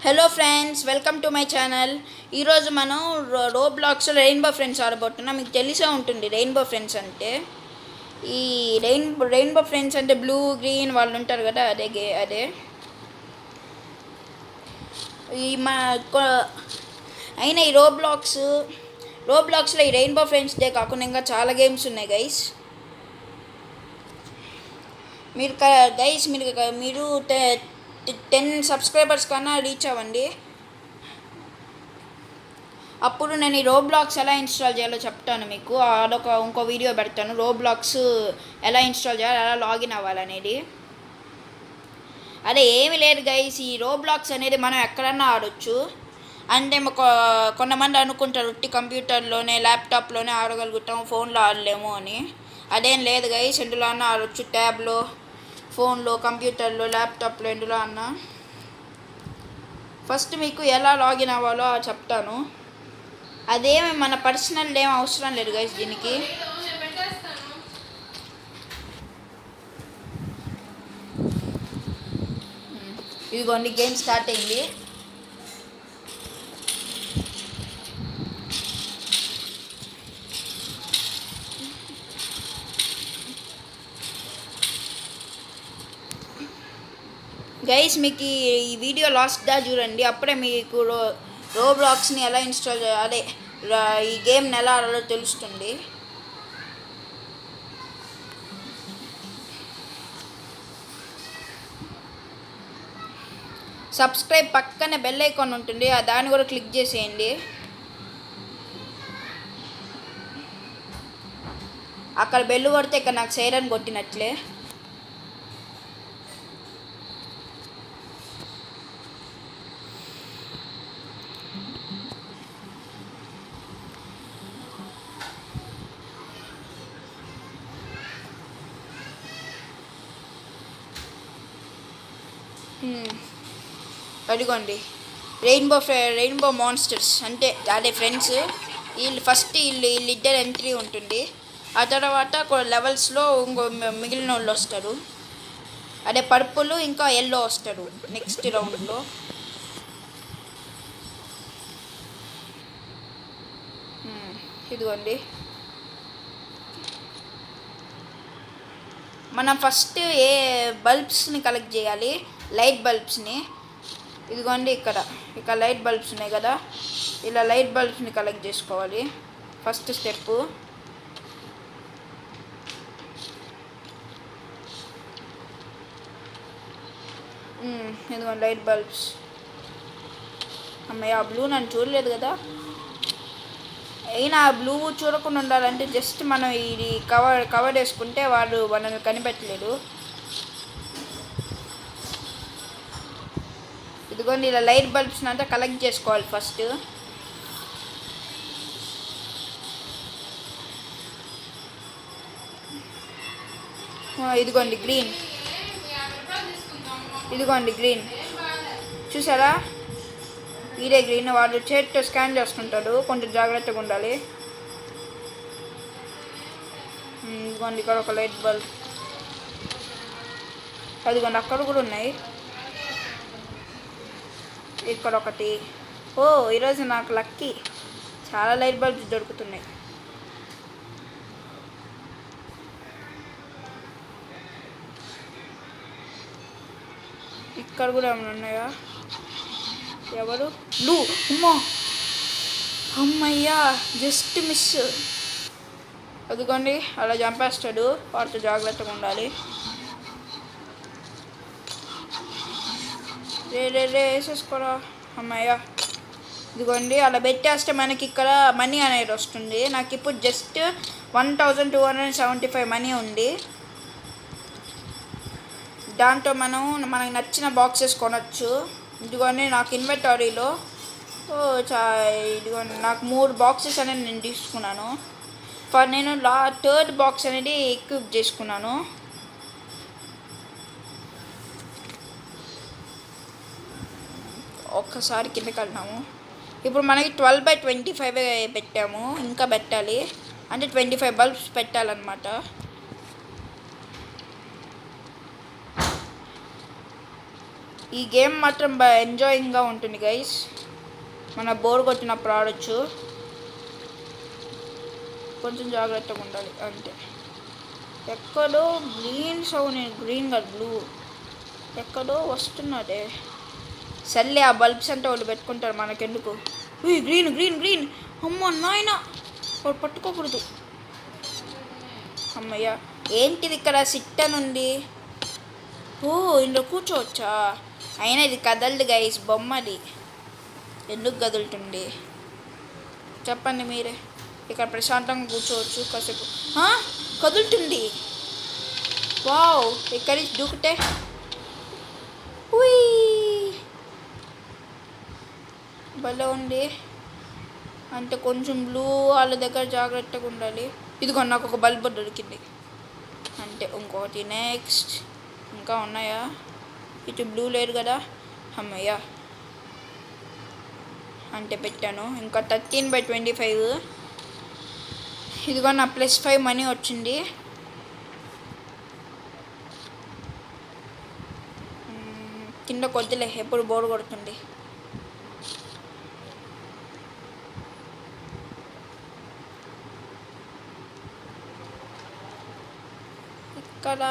Hello friends, welcome to my channel. ఈరోజు మనం Roblox rainbow friends ఆడబోతున్నాం. మీకు తెలిసే ఉంటుంది రెయిన్బో ఫ్రెండ్స్ అంటే. ఈ రెయిన్బో ఫ్రెండ్స్ అంటే బ్లూ గ్రీన్ వాళ్ళు ఉంటారు కదా, అదే ఈ మా అయినా ఈ రోబ్లాక్స్లో ఈ రెయిన్బో ఫ్రెండ్స్ డే కాకుండా ఇంకా చాలా గేమ్స్ ఉన్నాయి గైస్. మీరు మీరు 10 సబ్స్క్రైబర్స్ కన్నా రీచ్ అవ్వండి. అప్పుడు నేను ఈ రోబ్లాక్స్ ఎలా ఇన్స్టాల్ చేయాలో చెప్తాను మీకు. ఇంకో వీడియో పెడతాను, రోబ్లాక్స్ ఎలా ఇన్స్టాల్ చేయాలి, ఎలా లాగిన్ అవ్వాలనేది. అదే ఏమి లేదు గైస్, ఈ రోబ్లాక్స్ అనేది మనం ఎక్కడన్నా ఆడొచ్చు. అంటే కొంతమంది అనుకుంటారు ఉట్టి కంప్యూటర్లోనే ల్యాప్టాప్లోనే ఆడగలుగుతాం, ఫోన్లో ఆడలేము అని. అదేం లేదు గైస్, ఎందులో అన్నా ఆడొచ్చు. ట్యాబ్లో, ఫోన్లో, కంప్యూటర్లో, ల్యాప్టాప్లో, ఎందులో అన్నా. ఫస్ట్ మీకు ఎలా లాగిన్ అవ్వాలో చెప్తాను. అదేమి మన పర్సనల్ ఏం అవసరం లేదు గైస్ దీనికి. ఇదిగోండి, గేమ్ స్టార్ట్ అయింది. గైస్ మీకు ఈ వీడియో లాస్ట్ దా చూడండి, అప్పుడే మీకు రోబ్లాక్స్ని ఎలా ఇన్స్టాల్ చేయాలి, ఈ గేమ్ని ఎలా ఆడాలో తెలుస్తుంది. సబ్స్క్రైబ్ పక్కనే బెల్ ఐకాన్ ఉంటుంది, దాన్ని కూడా క్లిక్ చేసేయండి. అక్కడ బెల్ కొడితే ఇక్కడ నాకు సైరన్ కొట్టినట్లే. అదిగోండి, రెయిన్బో మాన్స్టర్స్ అంటే అదే ఫ్రెండ్స్. వీళ్ళిద్దరు ఎంట్రీ ఉంటుంది. ఆ తర్వాత లెవెల్స్లో మిగిలిన వాళ్ళు వస్తారు. అదే పర్పుల్ ఇంకా ఎల్లో వస్తారు నెక్స్ట్ రౌండ్లో. ఇదిగోండి, మనం ఫస్ట్ ఏ బల్బ్స్ని కలెక్ట్ చేయాలి, లైట్ బల్బ్స్ని. ఇదిగోండి, ఇక్కడ లైట్ బల్బ్స్ ఉన్నాయి కదా, ఇలా లైట్ బల్బ్స్ని కలెక్ట్ చేసుకోవాలి. First step. ఇదిగోండి లైట్ బల్బ్స్. అమ్మయ్య, ఆ బ్లూ నన్ను చూడలేదు కదా. అయినా ఆ బ్లూ చూడకుండా ఉండాలంటే జస్ట్ మనం ఇది కవర్ వేసుకుంటే వాడు మనల్ని కనిపెట్టలేడు. ఇదిగోండి, ఇలా లైట్ బల్బ్స్ని అంతా కలెక్ట్ చేసుకోవాలి ఫస్ట్. ఇదిగోండి గ్రీన్ చూసారా, ఇదే గ్రీన్. వాడు చేతితో స్కాన్ చేసుకుంటాడు, కొంచెం జాగ్రత్తగా ఉండాలి. ఇదిగోండి, ఇక్కడ ఒక లైట్ బల్బ్. అదిగోండి, అక్కడ కూడా ఉన్నాయి. ఇక్కడ ఒకటి. ఈరోజు నాకు లక్కీ, చాలా లైట్ బల్బ్స్ దొరుకుతున్నాయి. ఇక్కడ కూడా ఏమైనా ఉన్నాయా? ఎవరు? బ్లూ. అమ్మయ్యా, జస్ట్ మిస్. అదిగోండి, అలా చంపేస్తాడు, వాటితో జాగ్రత్తగా ఉండాలి. రే వేసేసుకోరా. అమ్మయ్యా, ఇదిగోండి, అలా పెట్టేస్తే మనకి ఇక్కడ మనీ అనేది వస్తుంది. నాకు ఇప్పుడు జస్ట్ 1275 మనీ ఉంది. దాంతో మనకు నచ్చిన బాక్సెస్ కొనవచ్చు. ఇదిగోండి, నాకు ఇన్వెంటరీలో ఇదిగోండి నాకు 3 బాక్సెస్ అనేది నేను తీసుకున్నాను. నేను థర్డ్ బాక్స్ అనేది ఎక్విప్ చేసుకున్నాను. ఒక్కసారి కిందకి వెళ్తాము. ఇప్పుడు మనకి 12/25 పెట్టాము, ఇంకా పెట్టాలి. అంటే 25 బల్బ్స్ పెట్టాలన్నమాట. ఈ గేమ్ మాత్రం బాగా ఎంజాయింగ్గా ఉంటుంది గైస్. మన బోర్ కొట్టినప్పుడు ఆడొచ్చు. కొంచెం జాగ్రత్తగా ఉండాలి అంతే. ఎక్కడో గ్రీన్ సౌండ్, గ్రీన్ కాదు బ్లూ, ఎక్కడో వస్తున్నదే. సర్లే ఆ బల్బ్స్ అంటే వాళ్ళు పెట్టుకుంటారు, మనకెందుకు. గ్రీన్ గ్రీన్ గ్రీన్, అమ్మ నాయన వాడు పట్టుకోకూడదు. అమ్మయ్య, ఏంటిది ఇక్కడ సిట్ అని ఉంది. ఓ ఇందులో కూర్చోవచ్చా? అయినా ఇది కదలదు గైస్, బొమ్మది, ఎందుకు కదులుతుంది చెప్పండి మీరే. ఇక్కడ ప్రశాంతంగా కూర్చోవచ్చు కాసేపు. కదులుతుంది, వావ్. ఇక్కడి దూకితే భలే ఉంది. అంటే కొంచెం బ్లూ వాళ్ళ దగ్గర జాగ్రత్తగా ఉండాలి. ఇదిగో నాకు ఒక బల్బ్ దొరికింది. అంటే ఇంకోటి నెక్స్ట్ ఇంకా ఉన్నాయా? ఇటు బ్లూ లేదు కదా, అమ్మయ్యా. అంటే పెట్టాను. ఇంకా 13/25. ఇదిగో నా +5 మనీ వచ్చింది. కింద కొద్దిలే, ఎప్పుడు బోర్ కొడుతుంది. ఇక్కడ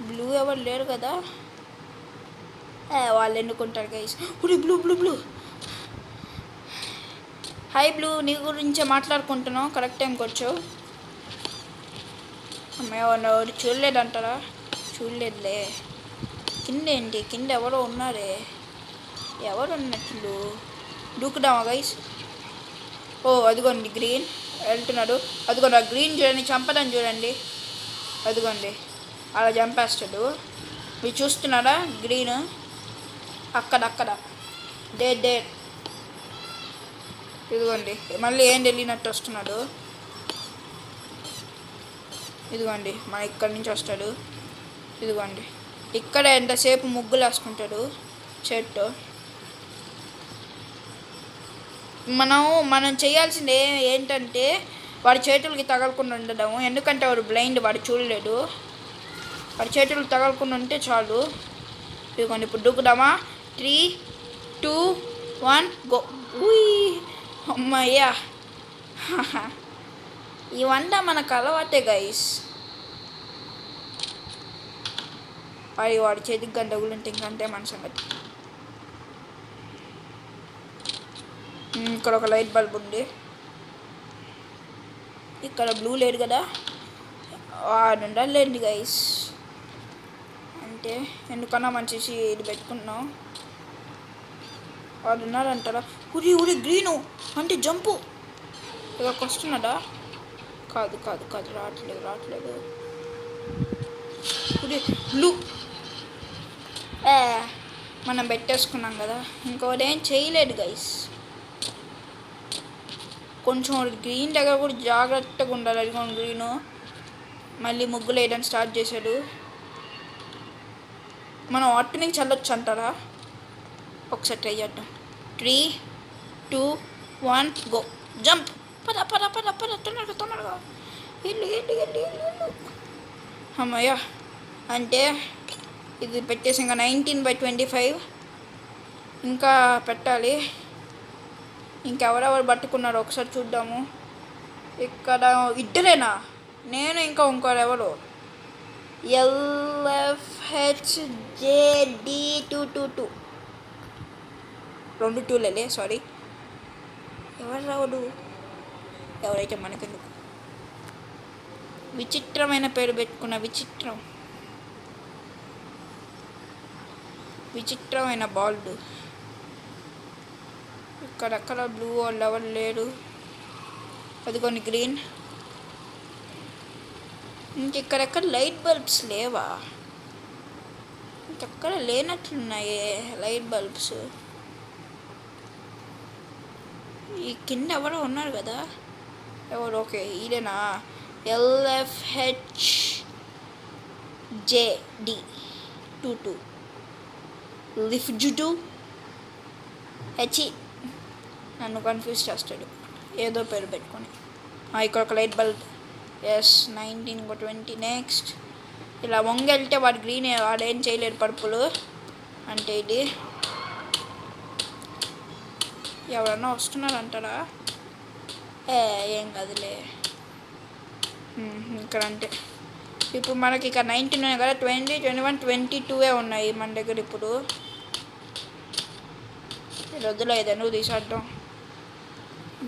బ్లూ ఎవరు లేరు కదా, వాళ్ళు ఎన్నుకుంటారు guys. Blue blue blue, hi blue, నీ గురించే మాట్లాడుకుంటున్నావు, కరెక్ట్ టైంకి వచ్చావు. అమ్మాయి చూడలేదంటారా? చూడలేదులే. కింద ఏంటి, కింద ఎవరో ఉన్నారే, ఎవరు ఉన్నట్లు. దూకుదామా గైస్? ఓ అదిగోండి గ్రీన్ వెళ్తున్నాడు. అదిగోండి ఆ గ్రీన్ చూడండి, చంపదని చూడండి. అదిగోండి అలా చంపేస్తాడు. మీరు చూస్తున్నారా గ్రీన్? అక్కడ డే ఇదిగోండి మళ్ళీ ఏం తెలియనట్టు వస్తున్నాడు. ఇదిగోండి మన ఇక్కడి నుంచి వస్తాడు. ఇదిగోండి ఇక్కడ ఎంతసేపు ముగ్గులు వేసుకుంటాడు చెట్టు. మనం చేయాల్సింది ఏంటంటే వాడి చేతులకి తగలకుండా ఉండడము. ఎందుకంటే వాడు బ్లైండ్, వాడు చూడలేడు. వాడి చేతులకు తగలకుండా ఉంటే చాలు. ఇదిగోండి ఇప్పుడు దూకుదామా? 3, 2, 1 గో. అమ్మయ్యా, ఇవంతా మనకు అలవాటే గైస్. వాడి చేతికి గంట తగులుంటే ఇంకంటే మన సంగతి. ఇక్కడ ఒక లైట్ బల్బ్ ఉంది. ఇక్కడ బ్లూ లేదు కదా, ఉండాలండి గైస్. అంటే ఎందుకన్నా మంచి ఇది పెట్టుకున్నాం. వాడు ఉన్నారంటారా? ఉరి గ్రీను అంటే జంపు. ఇక్కడికి వస్తున్నాడా? కాదు రావట్లేదు. ఉరి బ్లూ, మనం పెట్టేసుకున్నాం కదా, ఇంకోటేం చేయలేదు గైస్. కొంచెం గ్రీన్ దగ్గర కూడా జాగ్రత్తగా ఉండాలి. అదిగోండి గ్రీను మళ్ళీ ముగ్గులు వేయడానికి స్టార్ట్ చేశాడు. మనం అటు నుంచి వెళ్ళొచ్చు అంటారా? ఒకసారి ట్రై చేద్దాం. 3, 2, 1 గో. జంప్. పద తొందరగా ఇల్లు. అమ్మయ్యా, అంటే ఇది పెట్టేసి ఇంకా 19/25 ఇంకా పెట్టాలి. ఇంకెవరెవరు పట్టుకున్నారో ఒకసారి చూద్దాము. ఇక్కడ ఇద్దరేనా? నేను ఇంకా ఇంకోరెవరు? LFHJD222 2 2 sorry. ఎవరు రావడు? ఎవరైతే మనకెందుకు. విచిత్రమైన పేరు పెట్టుకున్న, విచిత్రమైన బాల్డ్. ఇక్కడెక్కడ బ్లూ వాళ్ళు ఎవరు లేరు. అదిగోని గ్రీన్. ఇంకెక్కడెక్కడ లైట్ బల్బ్స్ లేవా? ఇంకెక్కడ లేనట్లున్నాయే లైట్ బల్బ్స్. ఈ కింద ఎవరో ఉన్నారు కదా, ఎవరు? ఓకే ఇదేనా? LFHJD22 lift H. నన్ను కన్ఫ్యూజ్ చేస్తాడు ఏదో పేరు పెట్టుకొని. ఇక్కడ ఒక లైట్ బల్బ్. Yes 19/20 next. ఇలా వంగెళ్తే వాడు గ్రీన్, వాడేం చేయలేడు పర్పుల్. అంటే ఇది ఎవరన్నా వస్తున్నారంటారా? ఏం కదులే. ఇక్కడ అంటే ఇప్పుడు మనకి ఇక 19 ఉన్నాయి కదా, 20, 21, 22 ఉన్నాయి మన దగ్గర ఇప్పుడు. రద్దులో ఏదైనా తీసేద్దాం.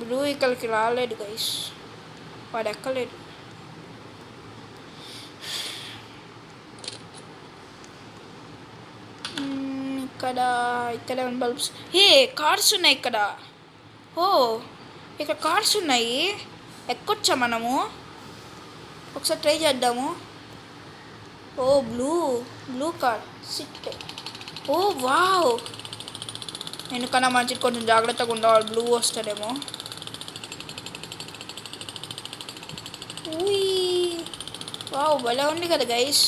బ్లూ ఇక్కడికి రాలేడు గైస్, వాడు ఎక్కలేడు. ఇక్కడ బల్బ్స్. కార్స్ ఉన్నాయి ఇక్కడ. ఇక్కడ కార్స్ ఉన్నాయి, ఎక్కొచ్చా మనము? ఒకసారి ట్రై చేద్దాము. Blue car SIT. వావ్, ఎందుకన్నా మంచిది, కొంచెం జాగ్రత్తగా ఉండవాలి, బ్లూ వస్తాడేమో. వావ్, భలే ఉంది కదా గైస్.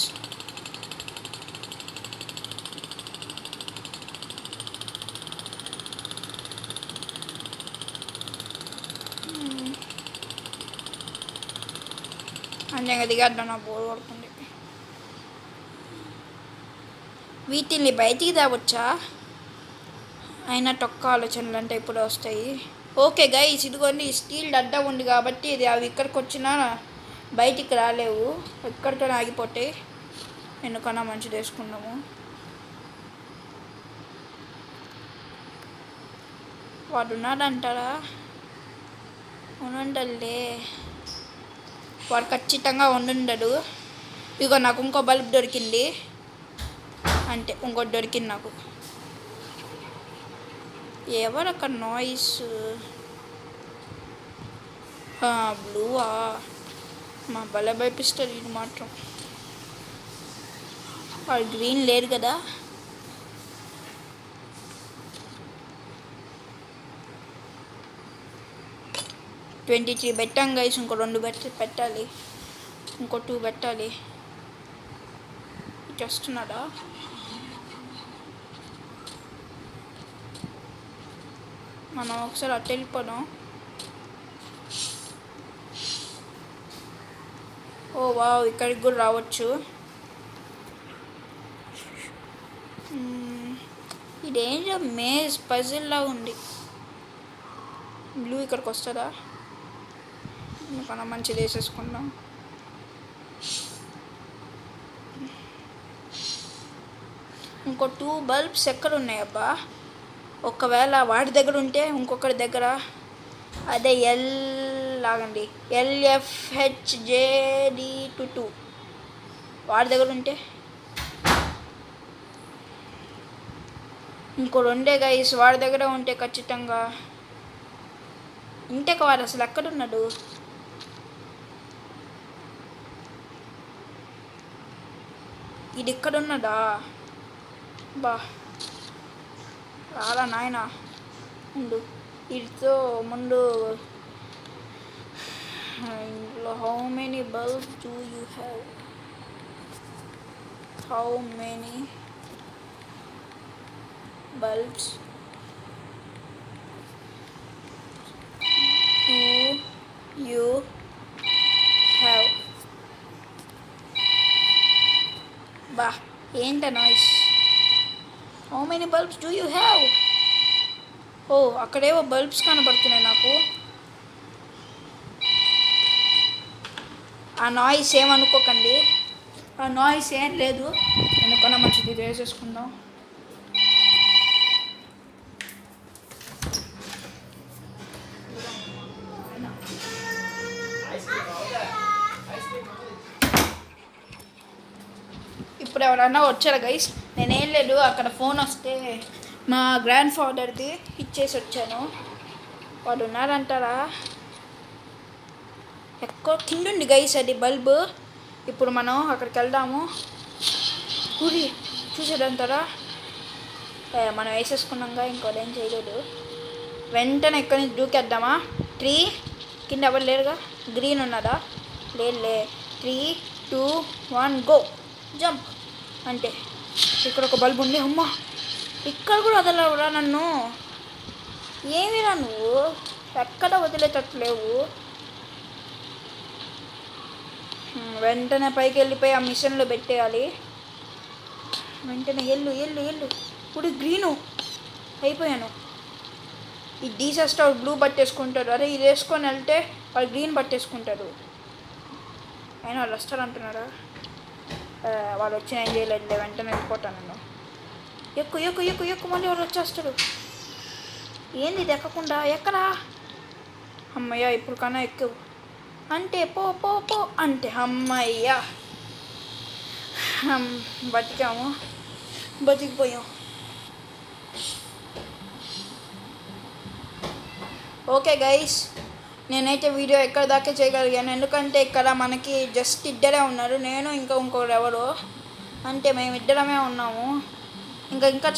అందంగా దిగద్దాం, నా బోర్ పడుతుంది. వీటిని బయటికి తేవచ్చా? అయినా తొక్క ఆలోచనలు అంటే ఇప్పుడు వస్తాయి. ఓకే గైస్, ఇదిగోండి స్టీల్ అడ్డం ఉంది కాబట్టి ఇది అవి ఇక్కడికి వచ్చినా బయటికి రాలేవు, ఎక్కడికైనా ఆగిపోతాయి. ఎందుకన్నా మంచిది వేసుకున్నాము. వాడు ఉన్నాడంటారా? ఉండండిలే, వాడు ఖచ్చితంగా ఉండుండడు. ఇగో నాకు ఇంకో బల్బ్ దొరికింది, అంటే ఇంకోటి దొరికింది నాకు. ఎవరు అక్కడ నాయిస్? బ్లూవా? మా భలే భయపిస్తుంది ఇది మాత్రం. వాడు గ్రీన్ లేరు కదా. $23 పెట్టాం గైస్, ఇంకో 2 పెట్టాలి, ఇంకో 2 పెట్టాలి. ఇటు వస్తున్నాడా? మనం ఒకసారి అటు వెళ్ళిపోదాం. వావ్, ఇక్కడికి కూడా రావచ్చు. ఇదేంటో మేజ్ పజిల్లా ఉంది. బ్లూ ఇక్కడికి వస్తుందా? మనం మంచిది వేసేసుకుందాం. ఇంకో 2 బల్బ్స్ ఎక్కడ ఉన్నాయబ్బా? ఒకవేళ వాడి దగ్గర ఉంటే ఇంకొకరి దగ్గర, అదే లాగండి, LFHJD22 వాడి దగ్గర ఉంటే. ఇంకో 2 గైస్ వాడి దగ్గర ఉంటే ఖచ్చితంగా. ఇంటే వాడు అసలు ఎక్కడున్నాడు? ఇది ఇక్కడున్నదా? బా రాలా నాయన, ముందు వీటితో ముందు. How many bulbs do you have? How many bulbs do you have? బా ఏంట noise? How many bulbs do you have? అక్కడేవో బల్బ్స్ కనబడుతున్నాయి నాకు. ఆ నాయిస్ ఏమనుకోకండి, ఆ నాయిస్ ఏం లేదు. ఎందుకన్నా మంచిది వేసేసుకుందాం. ఇప్పుడు ఎవరన్నా వచ్చారా గైస్? నేనేం లేదు, అక్కడ ఫోన్ వస్తే మా గ్రాండ్ ఫాదర్ది ఇచ్చేసి వచ్చాను. వాడు ఉన్నారంటారా? ఎక్కువ కిందుండి గైస్ అది బల్బు. ఇప్పుడు మనం అక్కడికి వెళ్దాము. చూసేదంటారా? మనం వేసేసుకున్నాంగా, ఇంకోదేం చేయలేదు. వెంటనే ఎక్కడి నుంచి దూకేద్దామా? 3 కింద ఎవరు లేరుగా. గ్రీన్ ఉన్నదా? లే 3, 2, 1 గో, జంప్. అంటే ఇక్కడ ఒక బల్బు ఉంది. అమ్మా, ఇక్కడ కూడా వదలవురా నన్ను. ఏమిరా నువ్వు, ఎక్కడ వదిలేటట్లేవు. వెంటనే పైకి వెళ్ళిపోయి ఆ మిషన్లో పెట్టేయాలి. వెంటనే ఎల్లు ఎల్లు ఎల్లు. ఇప్పుడు గ్రీను అయిపోయాను. ఈ డీసెస్టర్ బ్లూ పట్టేసుకుంటాడు. అరే ఇది వేసుకొని వెళ్తే వాళ్ళు గ్రీన్ పట్టేసుకుంటారు. అయినా వాళ్ళు వస్తారు అంటున్నారా? వాళ్ళు వచ్చి ఏం చేయలేదు. వెంటనే వెళ్ళిపోతాను నేను. ఎక్కు ఎక్కు ఎక్కు ఎక్కు మళ్ళీ వాళ్ళు వచ్చేస్తారు. ఏంది ఇది ఎక్కకుండా ఎక్కడా? అమ్మయ్య ఇప్పుడు కన్నా ఎక్కువ అంటే పో పో పో అంటే అమ్మయ్య బతికాము, బతికిపోయాం. ఓకే గైస్, నేనైతే వీడియో ఎక్కడ దాకా చేయగలిగాను. ఎందుకంటే ఇక్కడ మనకి జస్ట్ ఇద్దరే ఉన్నారు, నేను ఇంకా ఇంకొకరు ఎవరు అంటే మేమిద్దరమే ఉన్నాము. ఇంకా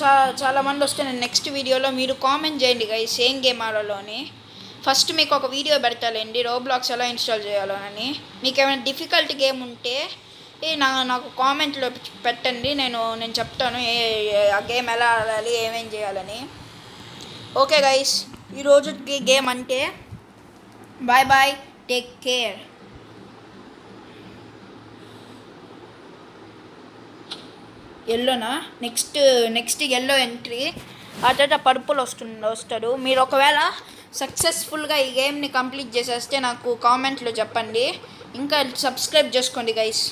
చాలామంది వస్తే నేను నెక్స్ట్ వీడియోలో మీరు కామెంట్ చేయండి గైస్ ఏం గేమ్ ఆడాలోని. ఫస్ట్ మీకు ఒక వీడియో పెడతాలేండి రోబ్లాక్స్ ఎలా ఇన్స్టాల్ చేయాలని. మీకు ఏమైనా డిఫికల్ట్ గేమ్ ఉంటే నాకు కామెంట్లో పెట్టండి, నేను చెప్తాను ఆ గేమ్ ఎలా ఆడాలి ఏమేం చేయాలని. ఓకే గైస్, ఈరోజు గేమ్ అంటే బాయ్ బాయ్, టేక్ కేర్. ఎల్లోనా నెక్స్ట్ ఎల్లో ఎంట్రీ, ఆ తర్వాత పర్పుల్ వస్తాడు. మీరు ఒకవేళ సక్సెస్ఫుల్గా ఈ గేమ్ని కంప్లీట్ చేసేస్తే నాకు కామెంట్లో చెప్పండి. ఇంకా సబ్స్క్రైబ్ చేసుకోండి గైస్.